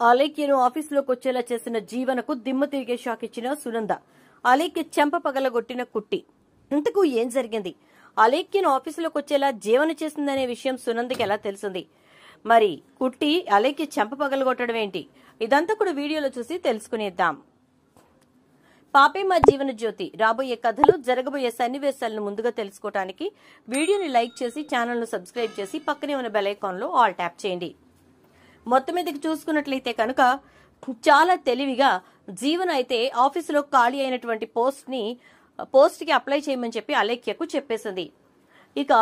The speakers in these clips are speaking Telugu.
అలేఖ్యను ఆఫీసులోకి వచ్చేలా చేసిన జీవనకు దిమ్మ తిరిగే షాక్ ఇచ్చిన సునంద. అలేఖ్య చెంప పగలగొట్టిన కుట్టి. ఇంతకు ఏం జరిగింది? అలేఖ్యను ఆఫీసులోకి వచ్చేలా జీవన చేసిందనే విషయం సునందకి ఎలా తెలిసింది? మరి కుట్టి అలేఖ్య చెంప పగలగొట్టడం ఏంటి? ఇదంతా కూడా వీడియోలో చూసి తెలుసుకునేద్దాం. పాపే మా జీవన జ్యోతి రాబోయే కథలు, జరగబోయే సన్నివేశాలను ముందుగా తెలుసుకోవడానికి వీడియోని లైక్ చేసి ఛానల్ ను సబ్స్క్రైబ్ చేసి పక్కనే ఉన్న బెల్ ఐకాన్ లో ఆల్ ట్యాప్ చేయండి. మొత్తం మీదకి చూసుకున్నట్లయితే కనుక చాలా తెలివిగా జీవన అయితే ఆఫీసులో ఖాళీ అయినటువంటి పోస్ట్ కి అప్లై చేయమని చెప్పి అలేఖ్యకు చెప్పేసింది. ఇక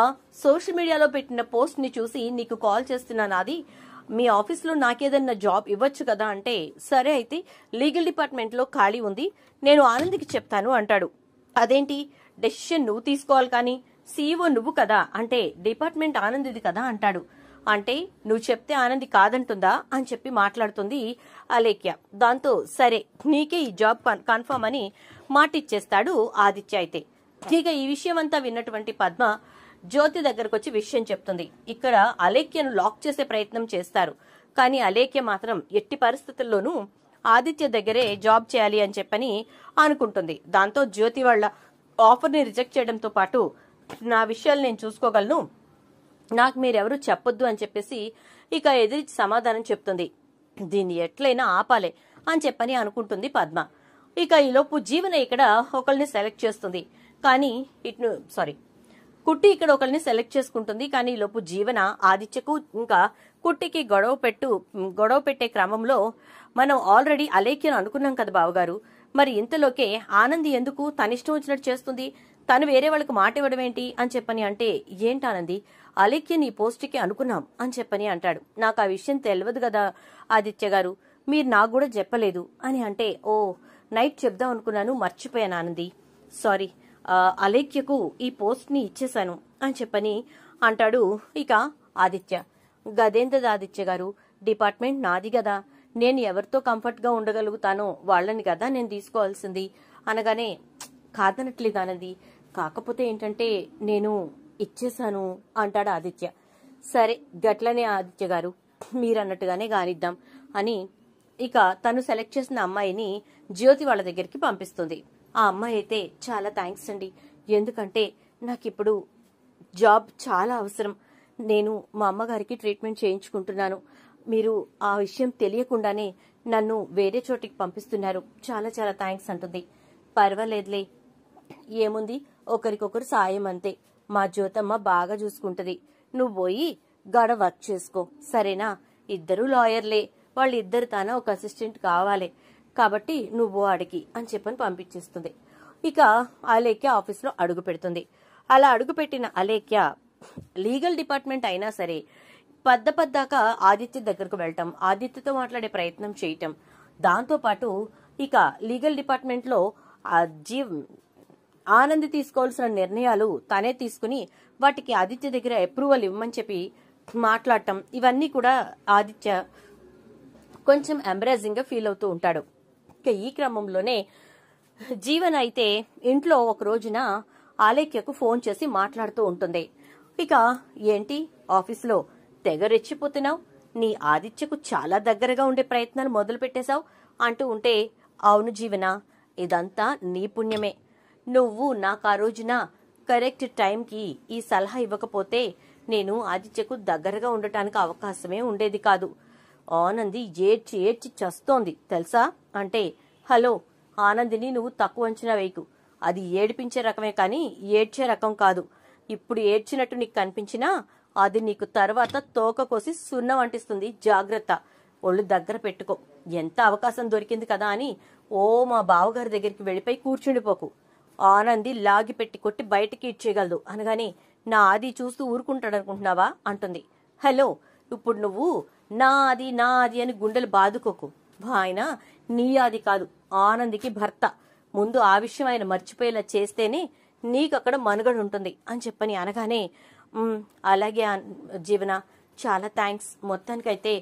సోషల్ మీడియాలో పెట్టిన పోస్ట్ ని చూసి నీకు కాల్ చేస్తున్నాను, అది మీ ఆఫీస్లో నాకేదన్నా జాబ్ ఇవ్వచ్చు కదా అంటే, సరే అయితే లీగల్ డిపార్ట్మెంట్ లో ఖాళీ ఉంది, నేను ఆనంద్కి చెప్తాను అంటాడు. అదేంటి, డెసిషన్ నువ్వు తీసుకోవాలి కానీ సీఈఓ నువ్వు కదా అంటే, డిపార్ట్మెంట్ ఆనంద్ది కదా అంటాడు. అంటే నువ్వు చెప్తే ఆనంది కాదంటుందా అని చెప్పి మాట్లాడుతుంది అలేఖ్య. దాంతో సరే నీకే ఈ జాబ్ కన్ఫర్మ్ అని మాటిచ్చేస్తాడు ఆదిత్య. అయితే ఇక ఈ విషయం అంతా విన్నటువంటి పద్మ జ్యోతి దగ్గరకు వచ్చి విషయం చెప్తుంది. ఇక్కడ అలేఖ్యను లాక్ చేసే ప్రయత్నం చేస్తారు, కానీ అలేఖ్య మాత్రం ఎట్టి పరిస్థితుల్లోనూ ఆదిత్య దగ్గరే జాబ్ చేయాలి అని చెప్పని అనుకుంటుంది. దాంతో జ్యోతి వాళ్ళ ఆఫర్ ని రిజెక్ట్ చేయడంతో పాటు నా విషయాలు నేను చూసుకోగలను, నాకు మీరెవరూ చెప్పొద్దు అని చెప్పేసి ఇక ఎదిరించి సమాధానం చెప్తుంది. దీన్ని ఎట్లయినా ఆపాలే అని చెప్పని అనుకుంటుంది పద్మ. ఇక ఈలోపు జీవన ఇక్కడ ఒకరిని సెలెక్ట్ చేస్తుంది, కానీ కుట్టి ఇక్కడ ఒకరిని సెలెక్ట్ చేసుకుంటుంది. కానీ ఈలోపు జీవన ఆదిత్యకు ఇంకా కుట్టికి గొడవ పెట్టే క్రమంలో మనం ఆల్రెడీ అలేఖ్యను అనుకున్నాం కదా బావగారు, మరి ఇంతలోకే ఆనంది ఎందుకు తన ఇష్టం వచ్చినట్టు చేస్తుంది, తను వేరే వాళ్ళకి మాట ఇవ్వడం ఏంటి అని చెప్పని అంటే, ఏంటానంది అలేఖ్యని ఈ పోస్ట్కి అనుకున్నాం అని చెప్పని అంటాడు. నాకు ఆ విషయం తెలియదు కదా ఆదిత్య గారు, మీరు నాకు కూడా చెప్పలేదు అని అంటే, ఓ నైట్ చెప్దాం అనుకున్నాను, మర్చిపోయాను ఆనంది, సారీ, అలేఖ్యకు ఈ పోస్ట్ ని ఇచ్చేశాను అని చెప్పని అంటాడు. ఇక ఆదిత్య, గదేంతది ఆదిత్య గారు, డిపార్ట్మెంట్ నాది కదా, నేను ఎవరితో కంఫర్ట్ గా ఉండగలుగుతానో వాళ్ళని కదా నేను తీసుకోవాల్సింది అనగానే, కాదనట్లేదు ఆనంది, కాకపోతే ఏంటంటే నేను ఇచ్చేశాను అంటాడు ఆదిత్య. సరే గట్లనే ఆదిత్య గారు, మీరన్నట్టుగానే గానిద్దాం అని ఇక తను సెలెక్ట్ చేసిన అమ్మాయిని జ్యోతి వాళ్ళ దగ్గరికి పంపిస్తుంది. ఆ అమ్మాయి అయితే, చాలా థ్యాంక్స్ అండి, ఎందుకంటే నాకు ఇప్పుడు జాబ్ చాలా అవసరం, నేను మా అమ్మగారికి ట్రీట్మెంట్ చేయించుకుంటున్నాను, మీరు ఆ విషయం తెలియకుండానే నన్ను వేరే చోటికి పంపిస్తున్నారు, చాలా చాలా థ్యాంక్స్ అంటుంది. పర్వాలేదులే, ఏముంది, ఒకరికొకరు సాయం అంతే, మా జ్యోతమ్మ బాగా చూసుకుంటది, నువ్వు పోయి గడ వర్క్ చేసుకో సరేనా, ఇద్దరు లాయర్లే, వాళ్ళిద్దరు తాన ఒక అసిస్టెంట్ కావాలి కాబట్టి నువ్వు అడిగి అని చెప్పని పంపించేస్తుంది. ఇక అలేఖ్య ఆఫీస్లో అడుగు పెడుతుంది. అలా అడుగుపెట్టిన అలేఖ్య లీగల్ డిపార్ట్మెంట్ అయినా సరే పద్దాకా ఆదిత్య దగ్గరకు వెళ్ళటం, ఆదిత్యతో మాట్లాడే ప్రయత్నం చేయటం, దాంతోపాటు ఇక లీగల్ డిపార్ట్మెంట్ లో ఆనంది తీసుకోవాల్సిన నిర్ణయాలు తనే తీసుకుని వాటికి ఆదిత్య దగ్గర అప్రూవల్ ఇవ్వమని చెప్పి మాట్లాడటం, ఇవన్నీ కూడా ఆదిత్య కొంచెం ఎంబరేజింగ్ గా ఫీల్ అవుతూ ఉంటాడు. ఇక ఈ క్రమంలోనే జీవన్ అయితే ఇంట్లో ఒక రోజున అలేఖ్యకు ఫోన్ చేసి మాట్లాడుతూ ఉంటుంది. ఇక ఏంటి ఆఫీసులో తెగ రెచ్చిపోతున్నావు, నీ ఆదిత్యకు చాలా దగ్గరగా ఉండే ప్రయత్నాలు మొదలు పెట్టేశావు అంటూ ఉంటే, అవును జీవన, ఇదంతా నీ పుణ్యమే, నువ్వు నాకు ఆ రోజున కరెక్ట్ టైంకి ఈ సలహా ఇవ్వకపోతే నేను ఆదిత్యకు దగ్గరగా ఉండటానికి అవకాశమే ఉండేది కాదు. ఆనంది ఏడ్చి చస్తోంది తెలుసా అంటే, హలో, ఆనందిని నువ్వు తక్కువ అంచనా వేయకు, అది ఏడిపించే రకమే కానీ ఏడ్చే రకం కాదు, ఇప్పుడు ఏడ్చినట్టు నీకు కనిపించినా అది నీకు తర్వాత తోక కోసి సున్నం అంటిస్తుంది, జాగ్రత్త, ఒళ్ళు దగ్గర పెట్టుకో, ఎంత అవకాశం దొరికింది కదా అని ఓ మా బావగారి దగ్గరికి వెళ్ళిపోయి కూర్చుండిపోకు, ఆనంది లాగి పెట్టి కొట్టి బయటికి ఇచ్చేయగలదు అనగానే, నా ఆది చూస్తూ ఊరుకుంటాడనుకుంటున్నావా అంటుంది. హలో, ఇప్పుడు నువ్వు నా అది అని గుండెలు బాదుకోకు, ఆయన నీ ఆది కాదు, ఆనందికి భర్త, ముందు ఆ విషయం ఆయన మర్చిపోయేలా చేస్తేనే నీకక్కడ మనుగడ ఉంటుంది అని చెప్పని అనగానే, అలాగే జీవన, చాలా థ్యాంక్స్, మొత్తానికైతే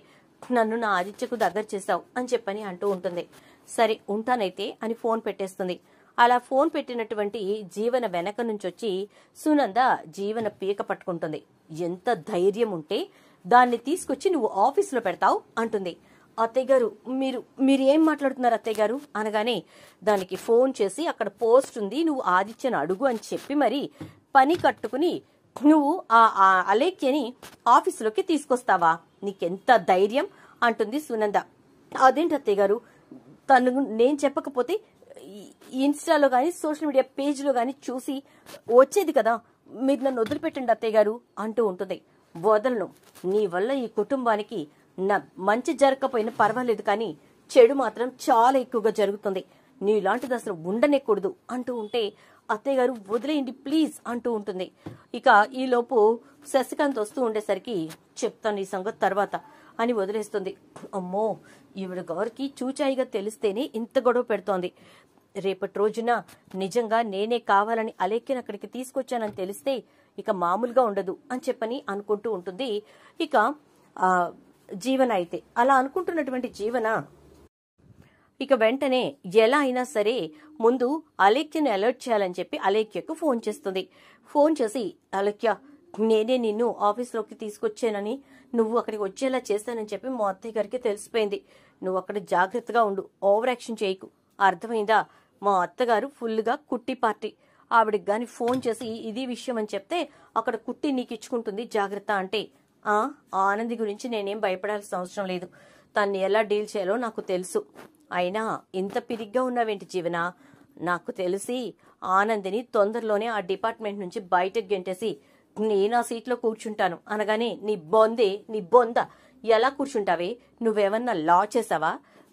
నన్ను నా ఆదిత్యకు దగ్గర చేశావు అని చెప్పని అంటూ ఉంటుంది. సరే ఉంటానైతే అని ఫోన్ పెట్టేస్తుంది. అలా ఫోన్ పెట్టినటువంటి జీవన వెనక నుంచి వచ్చి సునంద జీవన పీక పట్టుకుంటుంది. ఎంత ధైర్యం ఉంటే దాన్ని తీసుకొచ్చి నువ్వు ఆఫీసులో పెడతావు అంటుంది. అత్తయ్య గారు మీరు ఏం మాట్లాడుతున్నారు అత్తయ్య గారు అనగానే దానికి ఫోన్ చేసి అక్కడ పోస్ట్ ఉంది, నువ్వు ఆదిత్యను అడుగు అని చెప్పి మరి పని కట్టుకుని నువ్వు ఆ అలేఖ్యని ఆఫీసులోకి తీసుకొస్తావా? నీకెంత ధైర్యం అంటుంది సునంద. అదేంటి అత్తయ్య గారు, తను నేను చెప్పకపోతే ఇన్స్టాలో గానీ సోషల్ మీడియా పేజ్లో గానీ చూసి వచ్చేది కదా, మీరు నన్ను వదిలిపెట్టండి అత్తయ్య గారు అంటూ ఉంటుంది. వదలను, నీ వల్ల ఈ కుటుంబానికి మంచి జరగకపోయినా పర్వాలేదు కానీ చెడు మాత్రం చాలా ఎక్కువగా జరుగుతుంది, నీలాంటిది అసలు ఉండనేకూడదు అంటూ ఉంటే అత్తయ్య గారు వదిలేయండి ప్లీజ్ అంటూ ఉంటుంది. ఇక ఈలోపు శశికాంత్ వస్తూ ఉండేసరికి చెప్తాను ఈ సంగతి తర్వాత అని వదిలేస్తుంది. అమ్మో, ఈవిడ గారికి చూచాయిగా తెలిస్తేనే ఇంత గొడవ పెడుతోంది. రేపటి రోజున నిజంగా నేనే కావాలని అలేఖ్యను అక్కడికి తీసుకొచ్చానని తెలిస్తే ఇక మామూలుగా ఉండదు అని చెప్పని అనుకుంటూ ఉంటుంది. ఇక జీవన అయితే అలా అనుకుంటున్నటువంటి జీవన ఇక వెంటనే ఎలా అయినా సరే ముందు అలేఖ్యను అలర్ట్ చేయాలని చెప్పి అలేఖ్యకు ఫోన్ చేస్తుంది. ఫోన్ చేసి, అలేఖ్య నేనే నిన్ను ఆఫీస్లోకి తీసుకొచ్చానని, నువ్వు అక్కడికి వచ్చేలా చేస్తానని చెప్పి మా అత్తయ్య గారికి తెలిసిపోయింది. నువ్వు అక్కడ జాగ్రత్తగా ఉండు, ఓవర్ యాక్షన్ చేయకు, అర్థమైందా? మా అత్తగారు ఫుల్గా కుట్టి పార్టీ, ఆవిడకి గాని ఫోన్ చేసి ఇది విషయం అని చెప్తే అక్కడ కుట్టి నీకు ఇచ్చుకుంటుంది, జాగ్రత్త అంటే. ఆనంది గురించి నేనేం భయపడాల్సిన అవసరం లేదు, తన్ని ఎలా డీల్ చేయాలో నాకు తెలుసు. అయినా ఇంత పిరిగ్గా ఉన్నావేంటి జీవన? నాకు తెలిసి ఆనందిని తొందరలోనే ఆ డిపార్ట్మెంట్ నుంచి బయటకు గెంటేసి నేను ఆ సీట్లో కూర్చుంటాను అనగానే నీ బొంద ఎలా కూర్చుంటావే? నువ్వేమన్నా లా చేసావా?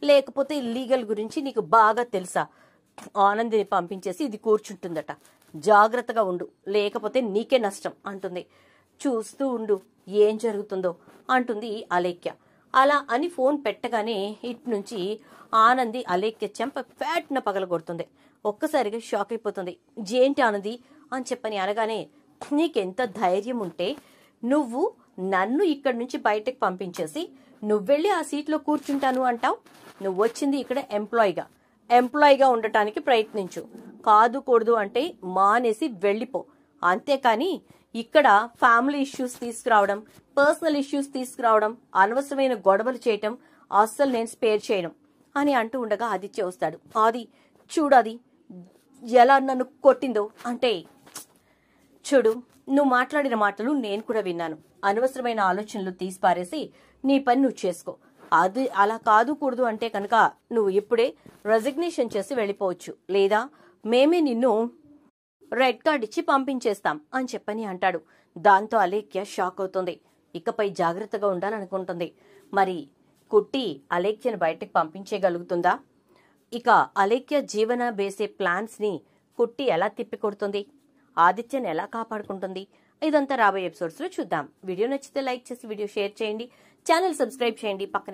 లేకపోతే లీగల్ గురించి నీకు బాగా తెలుసా? ఆనందిని పంపించేసి ఇది కూర్చుంటుందట, జాగ్రత్తగా ఉండు, లేకపోతే నీకే నష్టం అంటుంది. చూస్తూ ఉండు ఏం జరుగుతుందో అంటుంది అలేఖ్య. అలా అని ఫోన్ పెట్టగానే ఇటు నుంచి ఆనంది అలేఖ్య చెంప ఫ్యాట్న పగలగొడుతుంది. ఒక్కసారిగా షాక్ అయిపోతుంది. ఏంటి ఆనంది అని చెప్పని అనగానే, నీకెంత ధైర్యం ఉంటే నువ్వు నన్ను ఇక్కడి నుంచి బయటకు పంపించేసి నువ్వెళ్ళి ఆ సీట్లో కూర్చుంటాను అంటావు? నువ్వు వచ్చింది ఇక్కడ ఎంప్లాయీగా ఉండటానికి ప్రయత్నించు, కాదు కూడదు అంటే మానేసి వెళ్ళిపో, అంతేకాని ఇక్కడ ఫ్యామిలీ ఇష్యూస్ తీసుకురావడం, పర్సనల్ ఇష్యూస్ తీసుకురావడం, అనవసరమైన గొడవలు చేయటం అస్సలు నేను స్పేర్ చేయను అని అంటూ ఉండగా ఆదిత్య వస్తాడు. చూడాది ఎలా నన్ను కొట్టిందో అంటే, చూడు నువ్వు మాట్లాడిన మాటలు నేను కూడా విన్నాను, అనవసరమైన ఆలోచనలు తీసిపారేసి నీ పని నువ్వు చేసుకో, అది అలా కాదు కూడదు అంటే కనుక నువ్వు ఇప్పుడే రెసిగ్నేషన్ చేసి వెళ్ళిపోవచ్చు, లేదా మేమే నిన్ను రెడ్ కార్డ్ ఇచ్చి పంపించేస్తాం అని చెప్పని అంటాడు. దాంతో అలేఖ్య షాక్ అవుతుంది. ఇకపై జాగ్రత్తగా ఉండాలనుకుంటుంది. మరి కుట్టి అలేఖ్యను బయటకు పంపించేయగలుగుతుందా? ఇక అలేఖ్య జీవన వేసే ప్లాన్స్ ని కుట్టి ఎలా తిప్పికొడుతుంది? ఆదిత్యను ఎలా కాపాడుకుంటుంది? ఇదంతా రాబోయే ఎపిసోడ్స్ లో చూద్దాం. వీడియో నచ్చితే లైక్ చేసి వీడియో షేర్ చేయండి, ఛానల్ సబ్స్క్రైబ్ చేయండి, పక్కన